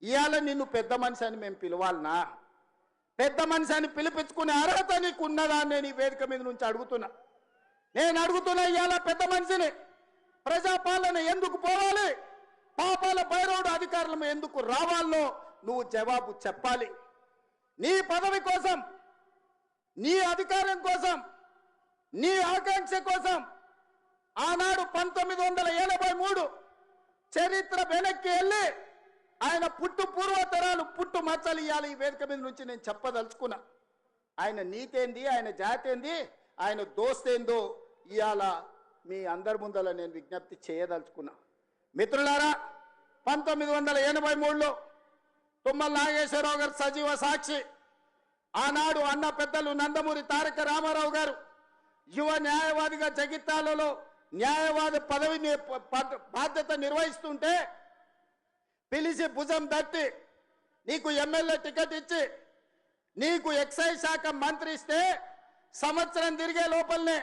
ఇవాళ నిన్ను పెద్ద మనిషి అని మేము పిలవాలనా? పెద్ద మనిషి అని పిలిపించుకునే అర్హత నీకు ఉన్నదా అని నేను ఈ వేదిక మీద నుంచి అడుగుతున్నా. నేను అడుగుతున్నా, ఇవాళ పెద్ద మనిషిని ప్రజాపాలన ఎందుకు పోవాలి, పాపాల భైరవుడు అధికారులు ఎందుకు రావాలో నువ్వు జవాబు చెప్పాలి. నీ పదవి కోసం, నీ అధికారం కోసం, నీ ఆకాంక్ష కోసం ఆనాడు 1983 చరిత్ర వెనక్కి వెళ్ళి ఆయన పుట్టు పూర్వతరాలు పుట్టు మచ్చలు ఇవ్వాలి. ఈ వేదిక మీద నుంచి నేను చెప్పదలుచుకున్నా. ఆయన నీతేంది, ఆయన జాతేంది, ఆయన దోస్తేందో ఇవాళ మీ అందరి ముందర నేను విజ్ఞప్తి చేయదలుచుకున్నా. మిత్రులారా, 1983లో తుమ్మల నాగేశ్వరరావు గారు సజీవ సాక్షి. ఆనాడు అన్న పెద్దలు నందమూరి తారక రామారావు గారు యువ న్యాయవాదిగా జగిత్యాలలో న్యాయవాది పదవిని బాధ్యత నిర్వహిస్తుంటే పిలిచి భుజం తట్టి నీకు ఎమ్మెల్యే టికెట్ ఇచ్చి నీకు ఎక్సైజ్ శాఖ మంత్రి ఇస్తే సంవత్సరం తిరిగే లోపలనే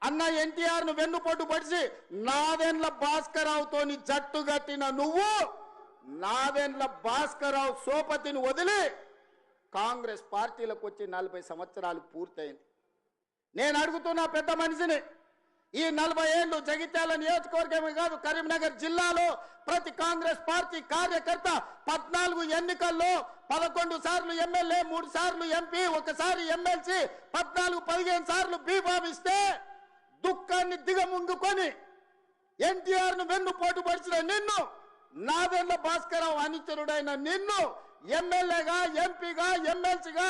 అన్న ఎన్టీఆర్ను వెన్నుపోటు పడిచి నాదెండ్ల భాస్కరరావుతోని జట్టు కట్టిన నువ్వు నాదెండ్ల భాస్కరరావు సోపతిని వదిలి కాంగ్రెస్ పార్టీలకు వచ్చి 40 సంవత్సరాలు పూర్తయింది. నేను అడుగుతున్నా పెద్ద మనిషిని, ఈ 40 ఏళ్ళు జగిత్యాల నియోజకవర్గమే కాదు కరీంనగర్ జిల్లాలో ప్రతి కాంగ్రెస్ పార్టీ కార్యకర్త 14 ఎన్నికల్లో 11 సార్లు ఎమ్మెల్యే, 3 సార్లు ఎంపీ, 1 సారి ఎమ్మెల్సీ, 14-15 సార్లు బీభావిస్తే దుఃఖాన్ని దిగముంగుకొని ఎన్టీఆర్ను వెన్నుపోటు పడిచిన నిన్ను, నాదెండ్ల భాస్కరరావు అనుచరుడైన నిన్ను ఎమ్మెల్యేగా, ఎంపీగా, ఎమ్మెల్సీగా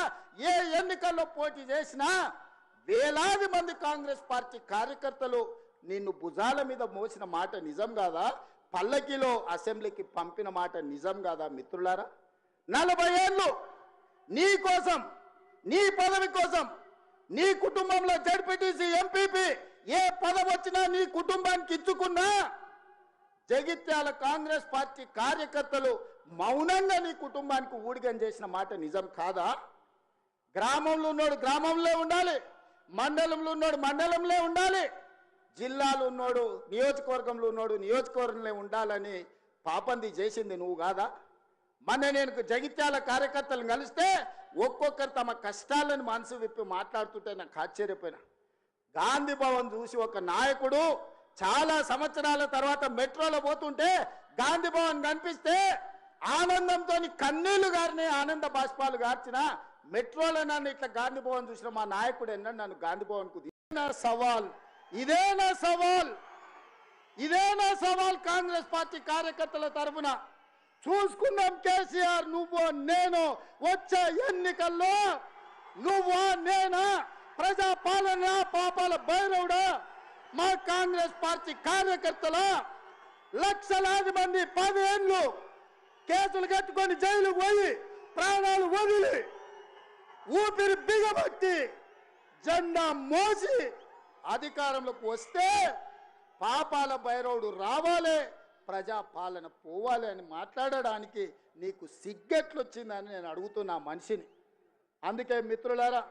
ఏ ఎన్నికల్లో పోటీ చేసినా వేలాది మంది కాంగ్రెస్ పార్టీ కార్యకర్తలు నిన్ను భుజాల మీద మోసిన మాట నిజం కాదా? పల్లకిలో అసెంబ్లీకి పంపిన మాట నిజం కాదా? మిత్రులారా, 40 ఏళ్ళు నీ కోసం, నీ పదవి కోసం, నీ కుటుంబంలో జడ్పీటీసీ, ఎంపీపీ ఏ పదవి వచ్చినా నీ కుటుంబానికి ఇచ్చుకున్నా జగిత్యాల కాంగ్రెస్ పార్టీ కార్యకర్తలు మౌనంగా నీ కుటుంబానికి ఊడిగం చేసిన మాట నిజం కాదా? గ్రామంలో ఉన్నోడు గ్రామంలో ఉండాలి, మండలంలో ఉన్నోడు మండలంలో ఉండాలి, జిల్లాలో ఉన్నోడు నియోజకవర్గంలో ఉన్నోడు నియోజకవర్గంలో ఉండాలని పాపంది చేసింది నువ్వు కాదా? మొన్న నేను జగిత్యాల కార్యకర్తలను కలిస్తే ఒక్కొక్కరు తమ కష్టాలను మనసు విప్పి మాట్లాడుతుంటే నాకు ఆశ్చర్యపోయినా. గాంధీ భవన్ చూసి ఒక నాయకుడు చాలా సంవత్సరాల తర్వాత మెట్రోలో పోతుంటే గాంధీ భవన్ కనిపిస్తే ఆనందంతో కన్నీళ్లు గారిని ఆనంద బాష్పాలు గార్చిన మెట్రోలో నన్ను ఇట్లా గాంధీ భవన్ చూసిన మా నాయకుడు ఎన్నో నన్ను గాంధీ భవన్ కు సవాల్, ఇదేనా సవాల్, ఇదేనా సవాల్ కాంగ్రెస్ పార్టీ కార్యకర్తల తరఫున చూసుకుందాం. కేసీఆర్ నువ్వు నేను వచ్చే ఎన్నికల్లో నువ్వు నేనా ప్రజా పాలన పాపాల భైరవుడా మా కాంగ్రెస్ పార్టీ కార్యకర్తల లక్షలాది మంది 10 ఏళ్ళు కేసులు కట్టుకొని జైలుకు పోయి ప్రాణాలు వదిలి ఊపిరి బిగబట్టి జెండా మోసి అధికారంలోకి వస్తే పాపాల భైరవుడు రావాలి, ప్రజా పాలన పోవాలి అని మాట్లాడడానికి నీకు సిగ్గెట్లొచ్చిందని నేను అడుగుతున్నా మనిషిని. అందుకే మిత్రులారా,